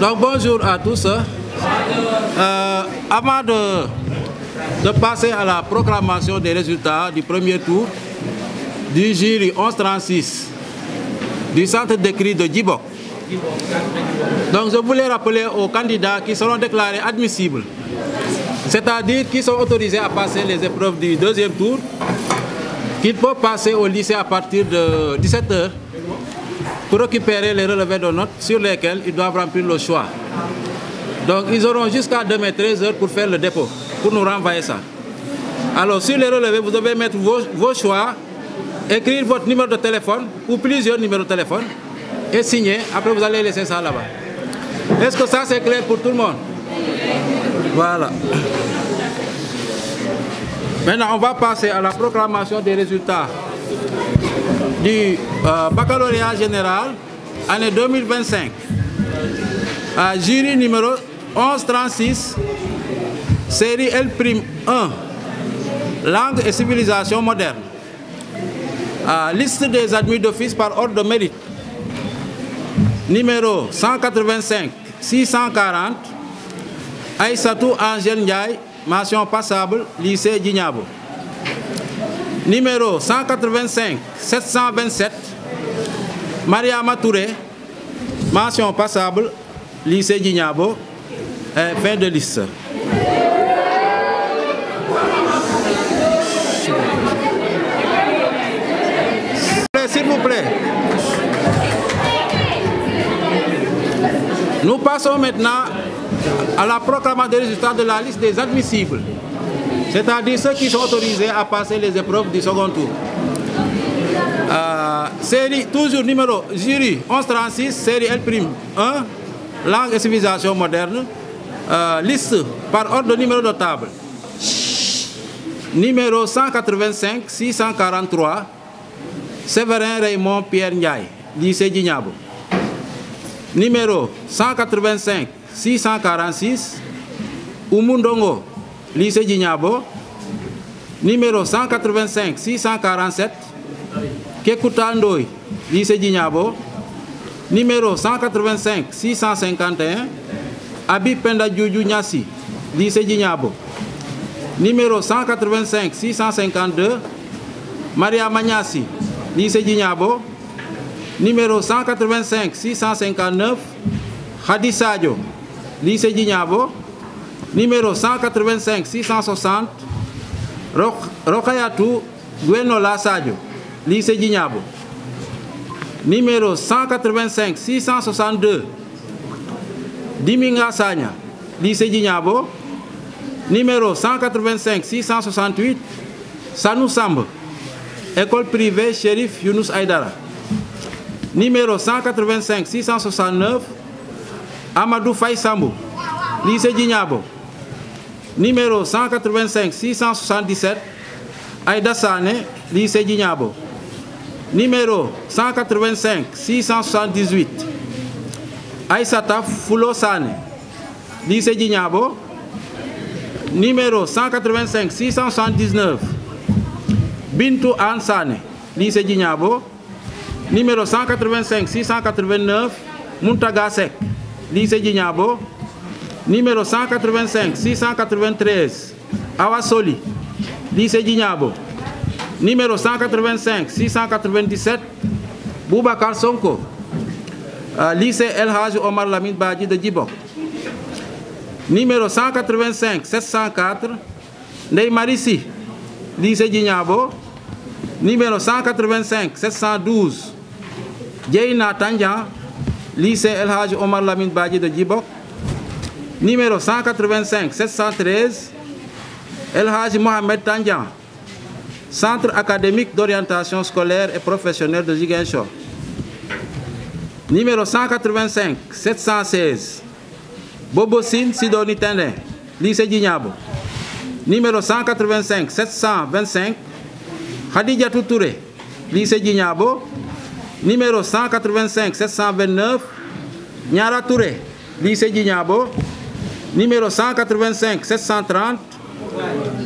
Donc bonjour à tous. Avant de passer à la proclamation des résultats du premier tour du jury 1136 du centre d'écrit de Djibok, donc je voulais rappeler aux candidats qui seront déclarés admissibles, c'est-à-dire qui sont autorisés à passer les épreuves du deuxième tour, qu'ils peuvent passer au lycée à partir de 17 h pour récupérer les relevés de notes sur lesquels ils doivent remplir le choix. Donc ils auront jusqu'à demain 13 h pour faire le dépôt, pour nous renvoyer ça. Alors sur les relevés, vous devez mettre vos choix, écrire votre numéro de téléphone ou plusieurs numéros de téléphone et signer. Après vous allez laisser ça là-bas. Est-ce que ça c'est clair pour tout le monde? Voilà. Maintenant on va passer à la proclamation des résultats du baccalauréat général année 2025. Jury numéro 1136, série L'1, langue et civilisation moderne. Liste des admis d'office par ordre de mérite. Numéro 185 640, Aïssatou Angèle Ndiaye, mention passable, lycée Djignabo. Numéro 185 727, Mariama Touré, mention passable, lycée Djignabo. Fin de liste. S'il vous plaît. Nous passons maintenant à la proclamation des résultats de la liste des admissibles, c'est-à-dire ceux qui sont autorisés à passer les épreuves du second tour. Série, toujours numéro jury 1136, série L'1, langue et civilisation moderne. Liste par ordre de numéro de table. Numéro 185 643, Séverin Raymond Pierre Ndiaye, lycée Djignabo. Numéro 185 646, Oumundongo, lycée Djignabo. Numéro 185 647, Kekuta Ndoye, lycée Djignabo. Numéro 185 651, Abi Penda Djoudjou Nyassi, lycée Djignabo. Numéro 185 652, Maria Magnassi, lycée Djignabo. Numéro 185 659, Khadi Sadio, lycée Djignabo. Numéro 185 660, Rokayatou Gwenola Sadio, lycée Djignabo. Numéro 185 662, Diminga Sagna, lycée Djignabo. Numéro 185 668, Sanou Samb, école privée Chérif Younous Aïdara. Numéro 185 669, Amadou Faye Sambou, lycée Djignabo. Numéro 185 677, Aïda Sané, lycée Djignabo. Numéro 185 678, Aïssata Foulo Sané, lycée Djignabo. Numéro 185 679, Bintou Anne Sané, lycée Djignabo. Numéro 185 689, Muntaga Sek, lycée Djignabo. Numéro 185 693, Awasoli, lycée Djignabo. Numéro 185 697, Boubacar Sonko, lycée El Hadj Omar Lamine Badji de Djibok. Numéro 185 704, Ndeye Marissi, lycée Djignabo. Numéro 185 712, Djeina Tandian, lycée El Hadj Omar Lamine Badji de Djibok. Numéro 185 713, El Hadj Mohamed Tandian, Centre académique d'orientation scolaire et professionnelle de Ziguinchor. Numéro 185 716, Bobosine Sidoni Tendin, lycée Djignabo. Numéro 185 725, Khadijatou Touré, lycée Djignabo. Numéro 185 729, Nyara Touré, lycée Djignabo. Numéro 185 730,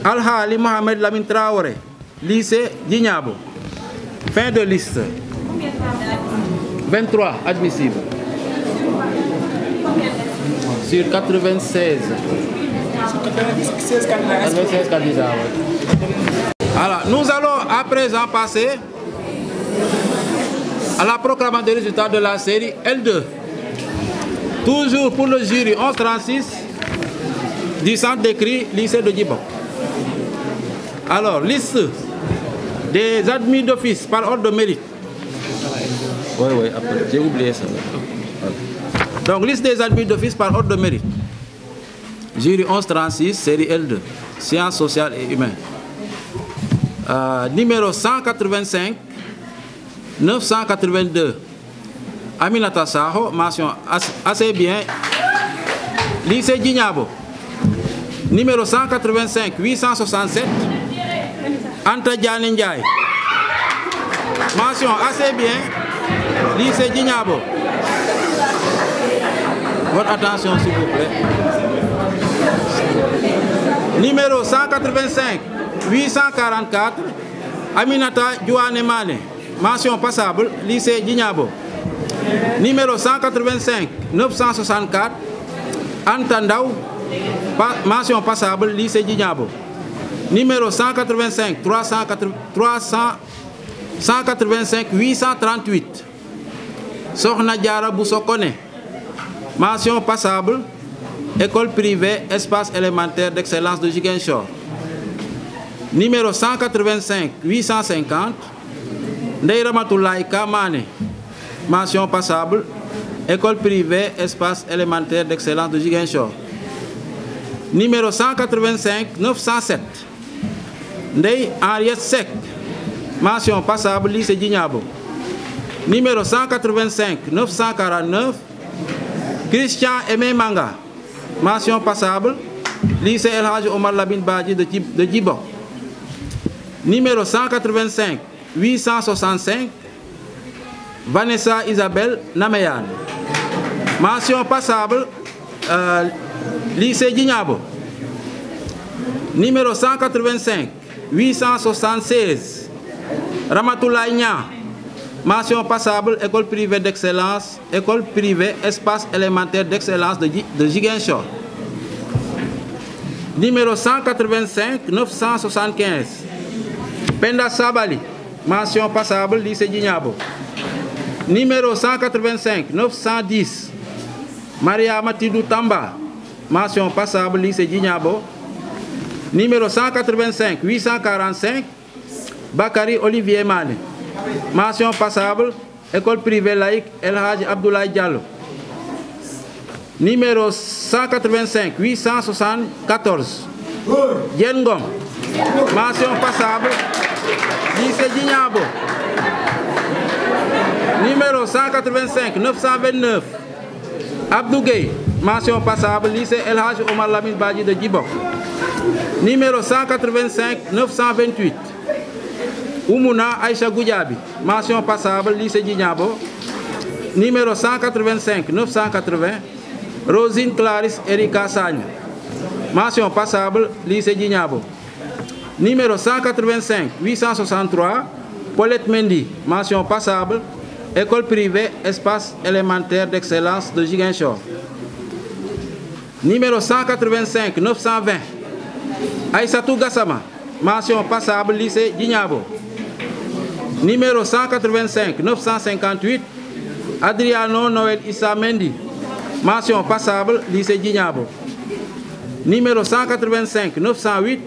Al-Hali Mohamed Lamine Traoré, lycée Djignabo. Fin de liste. 23 admissibles. sur 96. 96 candidats, oui. Alors, nous allons à présent passer à la proclamation des résultats de la série L2. Toujours pour le jury 1136 du centre d'écrit lycée de Djibok. Alors, liste des admis d'office par ordre de mérite. Oui, j'ai oublié ça. Donc, liste des admis d'office par ordre de mérite. Jury 1136, série L2, sciences sociales et humaines. Numéro 185, 982, Aminata Saho, mention assez bien, lycée Djignabo. Numéro 185, 867, Anta Diané Ndiaye, mention assez bien, lycée Djignabo. Votre attention s'il vous plaît. Numéro 185, 844, Aminata Diouane Mane, mention passable, lycée Djignabo. Numéro 185, 964, Anta Ndaw, mention passable, lycée Djignabo. Numéro 185, 185, 838, Sokhna Diara Boussokone, mention passable, école privée, espace élémentaire d'excellence de Ziguinchor. Numéro 185, 850, Ndeye Ramatoulaye Kamane, mention passable, école privée, espace élémentaire d'excellence de Ziguinchor. Numéro 185, 907, Ndeye Henriette Seck, mention passable, lycée Djignabo. Numéro 185, 949, Christian Aimé Manga, mention passable, lycée El Hadji Omar Labine Badji de Djibok. Numéro 185, 865, Vanessa Isabelle Nameyan, mention passable, lycée Djignabo. Numéro 185, 876, Ramatoulaye Nia, mention passable, école privée d'excellence, école privée, espace élémentaire d'excellence de Ziguinchor. Numéro 185, 975, Penda Sabali, mention passable, lycée Djignabo. Numéro 185, 910, Maria Matidou Tamba, mention passable, lycée Djignabo. Numéro 185, 845, Bakary Olivier Mane, mention passable, école privée laïque El Hadji Abdoulaye Diallo. Numéro 185, 874, Diengom, mention passable, lycée Djignabo. Numéro 185, 929, Abdou Gueye, mention passable, lycée El Hadji Omar Lamine Badji de Djibok. Numéro 185, 928, Oumouna Aïcha Goudiabi, mention passable, lycée Djignabo. Numéro 185, 980, Rosine Clarisse Erika Sagna, mention passable, lycée Djignabo. Numéro 185, 863, Paulette Mendy, mention passable, école privée, espace élémentaire d'excellence de Ziguinchor. Numéro 185, 920, Aïssatou Gassama, mention passable, lycée Djignabo. Numéro 185, 958, Adriano Noël Issa Mendy, mention passable, lycée Djignabo. Numéro 185, 908,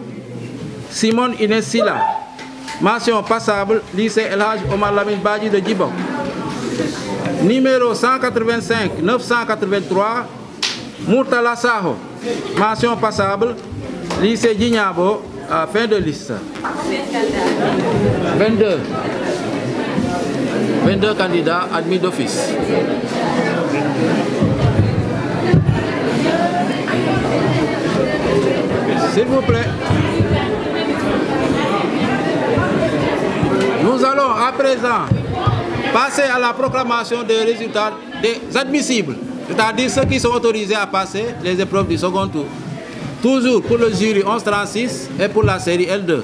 Simone Inès Silla, mention passable, lycée El Hadji Omar Lamine Badji de Djibok. Numéro 185, 983, Murtala Saho, mention passable, lycée Djignabo, fin de liste. 22 candidats admis d'office. S'il vous plaît. Nous allons à présent passer à la proclamation des résultats des admissibles, c'est-à-dire ceux qui sont autorisés à passer les épreuves du second tour. Toujours pour le jury 1136 et pour la série L2.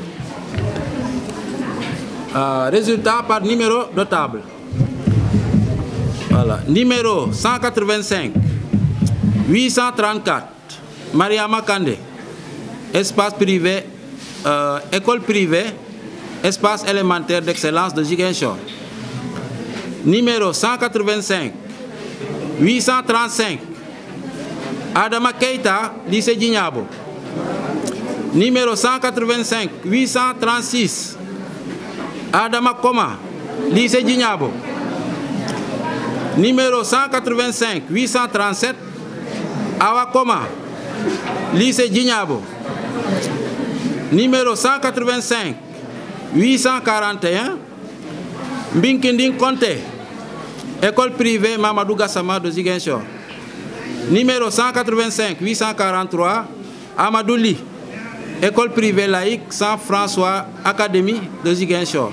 Résultat par numéro de table. Voilà. Numéro 185, 834, Mariama Kandé, espace privé, école privée, espace élémentaire d'excellence de Ziguinchor. Numéro 185, 835, Adama Keita, lycée Djignabo. Numéro 185, 836, Adama Koma, lycée Djignabo. Numéro 185, 837, Awa Koma, lycée Djignabo. Numéro 185, 841, Mbinkinding Conté, école privée Mamadou Gassama de Ziguinchor. Numéro 185, 843, Amadou Li, école privée laïque Saint-François Académie de Ziguinchor.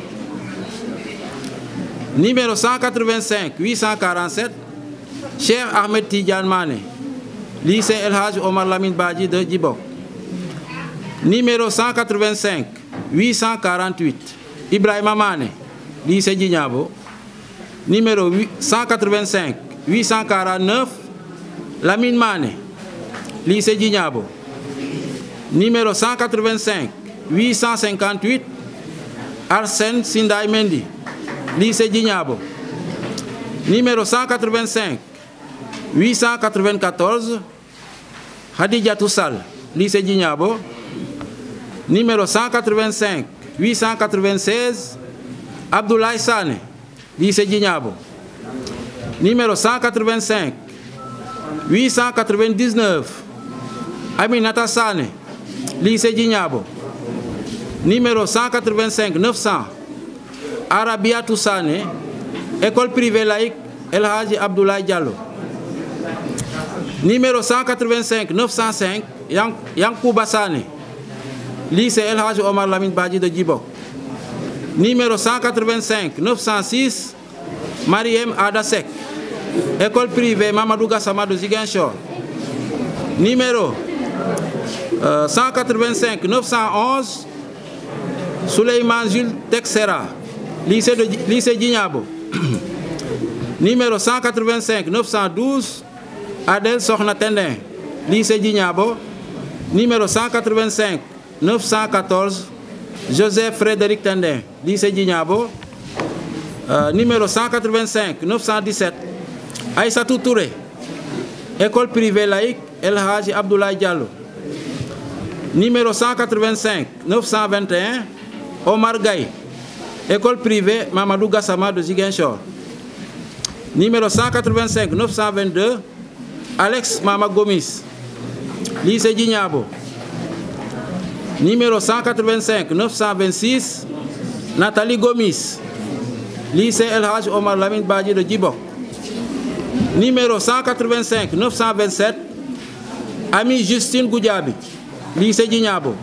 Numéro 185, 847, Cheikh Ahmed Tidiane Mané, lycée El Hadj Omar Lamine Badji de Djibok. Numéro 185, 848, Ibrahima Mané, lycée Djignabo. Numéro 185, 849, Lamine Mané, lycée Djignabo. Numéro 185, 858, Arsène Sindaï Mendy, lycée Djignabo. Numéro 185, 894, Hadija Toussal, lycée Djignabo. Numéro 185, 896, Abdoulaye Sané, lycée Djignabo. Numéro 185, 899, Aminata Sané, lycée Djignabo. Numéro 185, 900, Arabia Toussané, école privée laïque El Hadji Abdoulaye Diallo. Numéro 185, 905, Yankouba Sané, lycée El Hadji Omar Lamine Badji de Djibok. Numéro 185, 906, Mariem Adasek, école privée Mamadou Gassama de Ziguinchor. Numéro 185, 911, Souleymane Jules Texera, lycée Djignabo. Numéro 185, 912, Adel Sokhna Tendin, lycée Djignabo. Numéro 185, 914, Joseph Frédéric Tendin, lycée Djignabo. Numéro 185, 917, Aïssatou Touré, école privée laïque El Hadji Abdoulaye Diallo. Numéro 185, 921, Omar Gaye, école privée Mamadou Gassama de Ziguinchor. Numéro 185, 922, Alex Mama Gomis, lycée Djignabo. Numéro 185, 926, Nathalie Gomis, lycée El Hadj Omar Lamine Badji de Djibok. Numéro 185, 927, Ami Justine Goudiaby, lycée Djignabo.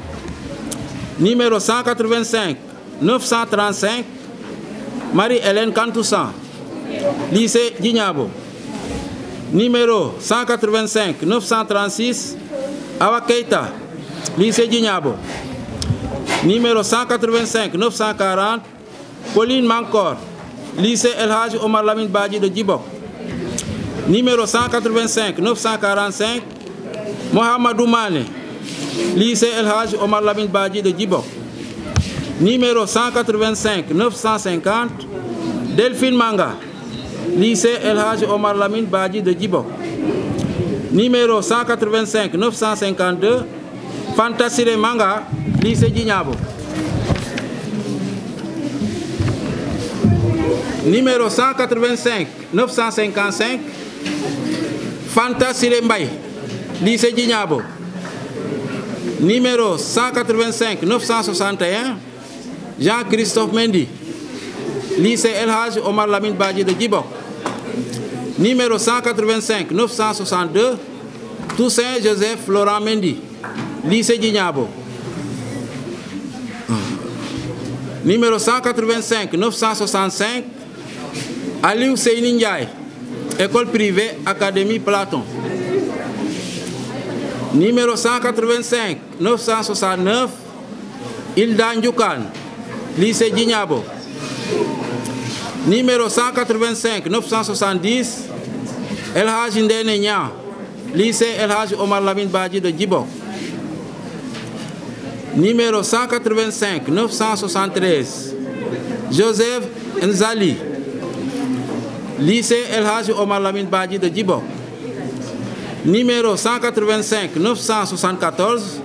Numéro 185, 935, Marie-Hélène Kantoussan, lycée Djignabo. Numéro 185, 936, Awa Keita, lycée Djignabo. Numéro 185, 940, Pauline Mankor, lycée El Hadj Omar Lamine Badji de Djibok. Numéro 185, 945, Mohamedou Mané, lycée El Hadj Omar Lamine Badji de Djibok. Numéro 185, 950, Delphine Manga, lycée El Hadj Omar Lamine Badji de Djibok. Numéro 185, 952, Fantasire Manga, lycée Djignabo. Numéro 185, 955, Fanta Siré Mbaye, lycée Djignabo. Numéro 185, 961, Jean-Christophe Mendy, lycée El Hadj Omar Lamine Badji de Djibok. Numéro 185, 962, Toussaint Joseph Laurent Mendy, lycée Djignabo. Numéro 185, 965, Aliou Seyni Ndiaye, école privée Académie Platon. Numéro 185, 969, Hilda Ndjoukane, lycée Djignabo. Numéro 185, 970, El Hadji Ndene Niang, lycée El Hadji Omar Lamine Badji de Djibok. Numéro 185 973, Joseph Nzali, lycée El Hadji Omar Lamine Badji de Djibok. Numéro 185 974,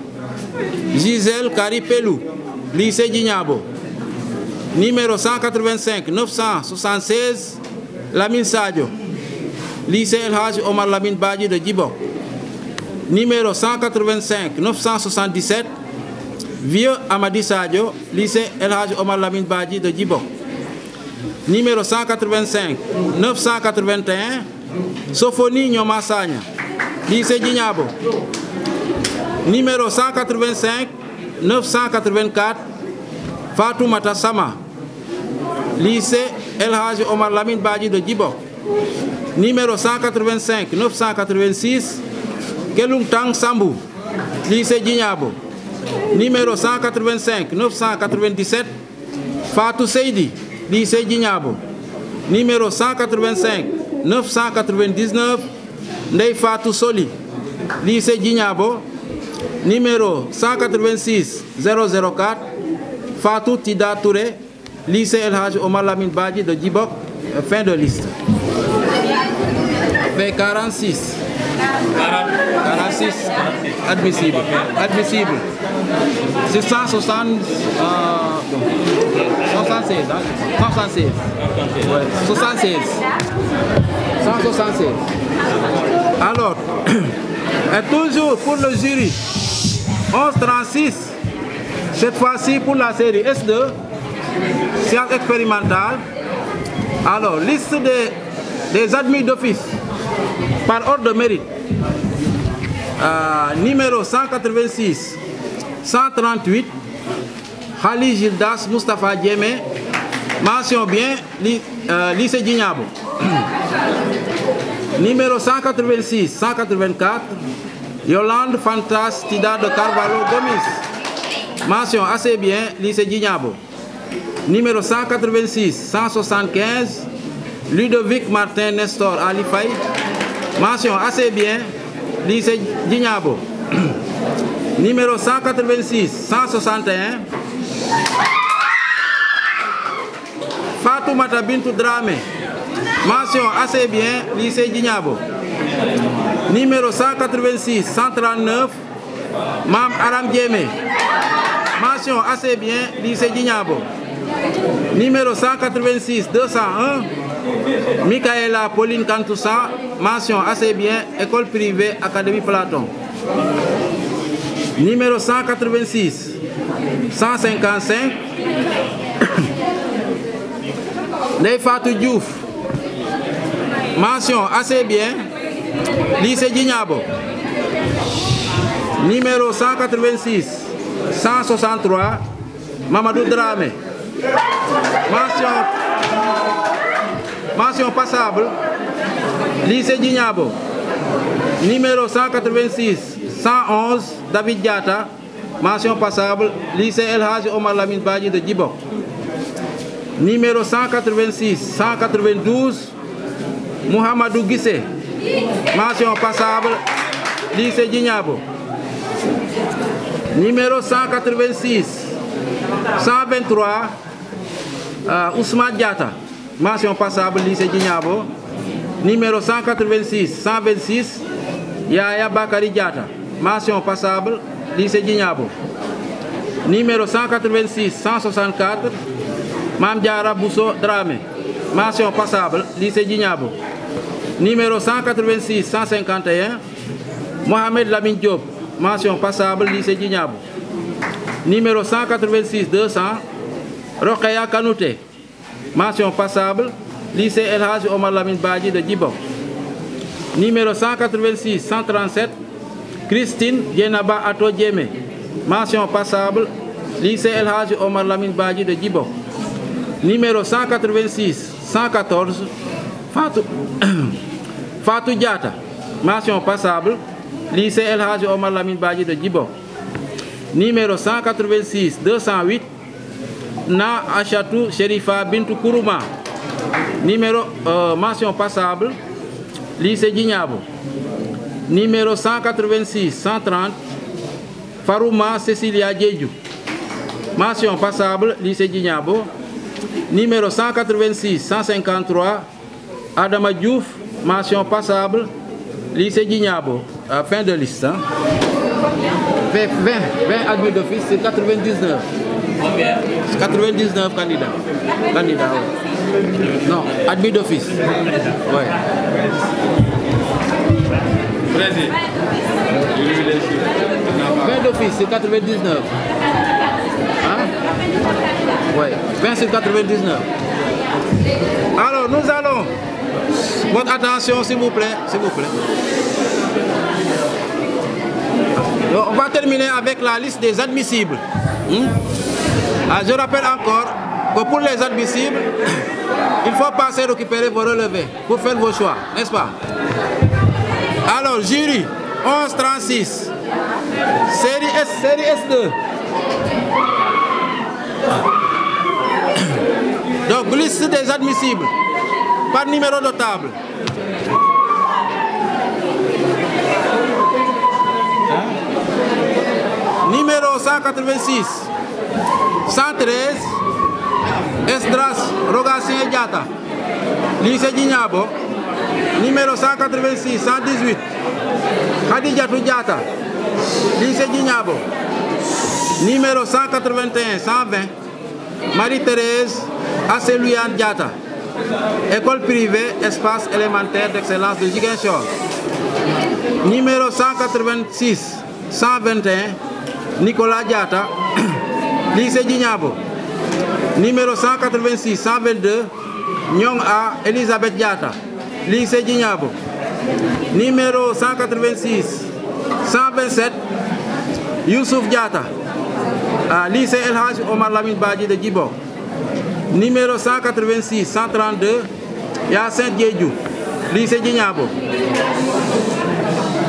Gisèle Karipelou, lycée Djignabo. Numéro 185 976, Lamine Sadio, lycée El Hadji Omar Lamine Badji de Djibok. Numéro 185 977, Vieux Amadi Sadio, lycée El Hadji Omar Lamine Badji de Djibok. Numéro 185 981, Sophonie Nyoma Sagna, lycée Djignabo. Numéro 185 984, Fatou Matasama, lycée El Hadji Omar Lamine Badji de Djibok. Numéro 185 986, Kelung Tang Sambou, lycée Djignabo. Numéro 185 997, Fatou Seydi, lycée Djignabo. Numéro 185 999, Ndey Fatou Soli, lycée Djignabo. Numéro 186 004, Fatou Tida Touré, lycée El Hadji Omar Lamine Badji de Djibok. Fin de liste. Fait 46. 46. Admissible. Admissible. C'est 160. 176. 176. Ouais, 76. 176. Alors, et toujours pour le jury, 1136. Cette fois-ci pour la série S2, sciences expérimentales. Alors, liste des admis d'office par ordre de mérite. Numéro 186, 138, Khali Gildas Moustapha Djemé, mention bien, lycée Djignabo. Numéro 186, 184, Yolande Fantas Tida de Carvalho Gomis, mention assez bien, lycée Djignabo. Numéro 186, 175, Ludovic Martin Nestor Ali Faye, mention assez bien, lycée Djignabo. Numéro 186, 161, Fatoumata Bintou Dramé, mention assez bien, lycée Djignabo. Numéro 186, 139, Mam Aram Djemé, mention assez bien, lycée Djignabo. Numéro 186, 201, Michaela Pauline Kantoussa, mention assez bien, école privée Académie Platon. Numéro 186, 155, Ndey Fatou Diouf, mention assez bien, lycée Djignabo. Numéro 186, 163, Mamadou Dramé, mention passable, lycée Djignabo. Numéro 186, 111, David Diata, mention passable, lycée El Hadji Omar Lamine Badji de Djibok. Numéro 186, 192, Mouhamadou Guissé, mention passable, lycée Djignabo. Numéro 186, 123, Ousmane Diata, mention passable, lycée Djignabo. Numéro 186, 126, Yaya Bakari Diata, mention passable, lycée Djignabo. Numéro 186, 164, Mamdiara Bousso Dramé, mention passable, lycée Djignabo. Numéro 186, 151, Mohamed Lamine Diop, mention passable, lycée Djignabo. Numéro 186, 200, Rokhaya Kanouté, mention passable, lycée El Hadji Omar Lamine Badji de Djibok. Numéro 186, 137, Christine Djenaba Ato Djemé, mention passable, lycée El Hadji Omar Lamine Badji de Djibok. Numéro 186, 114, Fatou Diata, mention passable, lycée El Hadji Omar Lamine Badji de Djibok. Numéro 186, 208, Na Achatou Sherifa Bintou Kourouma, mention passable, lycée Djignabo. numéro 186 130, Farouma Cécilia Diédhiou. Mention passable, lycée Djignabo. Numéro 186 153, Adama Diouf. Mention passable, lycée Djignabo. Fin de liste. Hein? 20 admis d'office, c'est 99. Combien? 99 candidats. Candidats, oui. Non, admis d'office. Oui. 20 d'office, c'est 99. Hein? Oui, 20 sur 99. Alors, nous allons... Votre attention, s'il vous plaît. S'il vous plaît. On va terminer avec la liste des admissibles. Je rappelle encore que pour les admissibles, il faut passer récupérer vos relevés pour faire vos choix, n'est-ce pas? Alors, jury 1136, série S2. Donc, liste des admissibles par numéro de table. Numéro 186, 113, Esdras Rogatien Diatta, lycée Djignabo. Numéro 186, 118, Khadijatou Diatta, lycée Djignabo. Numéro 181, 120, Marie-Thérèse Asselouyan Diatta, école privée, espace élémentaire d'excellence de Ziguinchor. Numéro 186, 121, Nicolas Diatta, lycée Djignabo. Numéro 186 122, Nyong A Elisabeth Diatta, lycée Djignabo. Numéro 186 127, Youssouf Diatta, lycée El Hadj Omar Lamine Badji de Djibok. Numéro 186 132, Yassine Diédhiou, lycée Djignabo.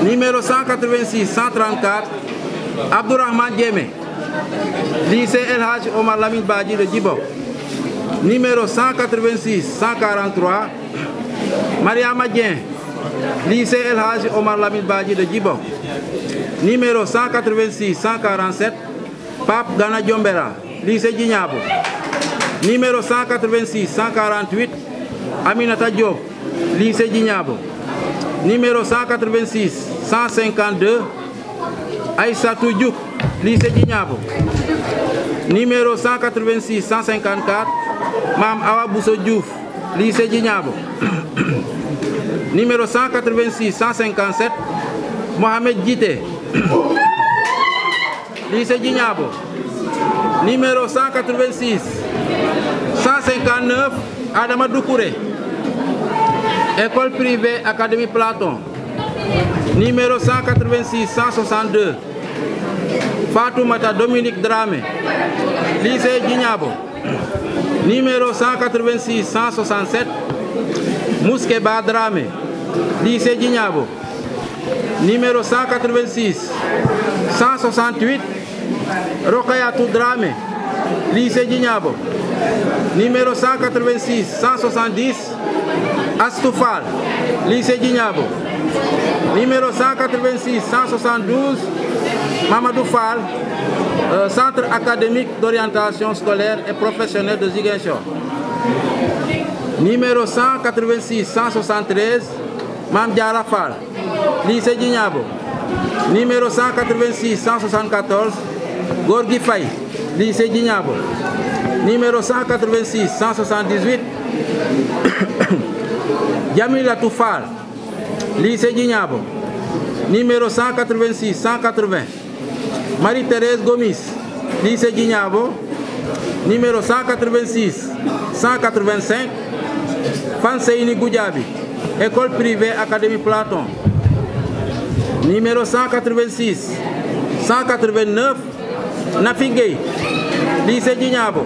Numéro 186 134, Abdourahmane Diémé, lycée El Hadj Omar Lamine Badji de Djibok. Numéro 186 143, Mariama Dieng, lycée El Hadj Omar Lamine Badji de Djibok. Numéro 186 147, Pape Gana Diombera, lycée Djignabo. Numéro 186 148, Aminata Diop, lycée Djignabo. Numéro 186 152, Aïssatou Diouk, lycée Djignabo. Numéro 186 154, Mam Awa Bousso Diouf, lycée Djignabo. Numéro 186 157, Mohamed Djité, lycée Djignabo. Numéro 186 159, Adama Doukouré, école privée Académie Platon. Numéro 186 162, Fatoumata Dominique Dramé, lycée Djignabo. Numéro 186 167, Mouskeba Dramé, lycée Djignabo. Numéro 186 168, Rokayatou Dramé, lycée Djignabo. Numéro 186 170, Astoufal, lycée Djignabo. Numéro 186 172, Mamadou Fall, centre académique d'orientation scolaire et professionnelle de Ziguinchor. Numéro 186 173, Mam Diara Fall, lycée Djignabo. Numéro 186 174, Gorgui Faye, lycée Djignabo. Numéro 186 178, Djamilatou Fall, lycée Djignabo. Numéro 186 180, Marie-Thérèse Gomis, lycée Djignabo. Numéro 186 185, Fanseini Goudiaby, école privée Académie Platon. Numéro 186 189, Nafi Gueye, lycée Djignabo.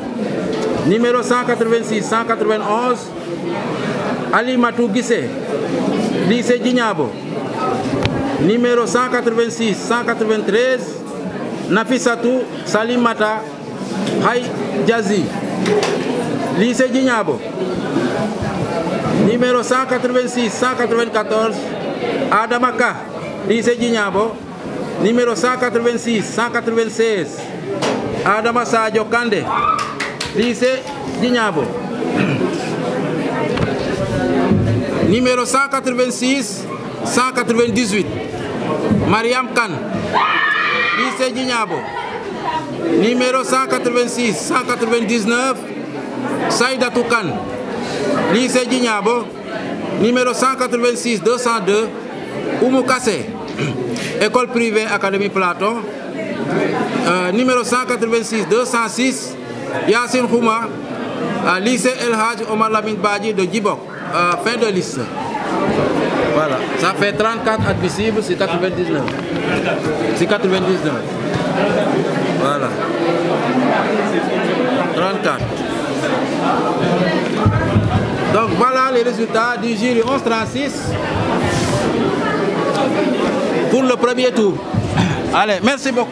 Numéro 186 191, Ali Matou Guissé, lycée Djignabo. Numéro 186 193, Nafissatou Salimata Hay Djazi, lycée Djignabo. Numéro 186 194, Adamaka, lycée Djignabo. Numéro 186, 196, Adama Sadio Kandé, lycée Djignabo. Numéro 186, 198, Mariam Kane, lycée Djignabo. Numéro 186, 199, Saïdatou Kane, lycée Djignabo. Numéro 186, 202, Oumou Kassé, école privée Académie Platon. Numéro 186, 206, Yassine Khouma, lycée El Hadj Omar Lamine Badji de Djibok. Fin de liste. Voilà, ça fait 34 admissibles, c'est 99. C'est 99. Voilà. 34. Donc voilà les résultats du jury 1136 pour le premier tour. Allez, merci beaucoup.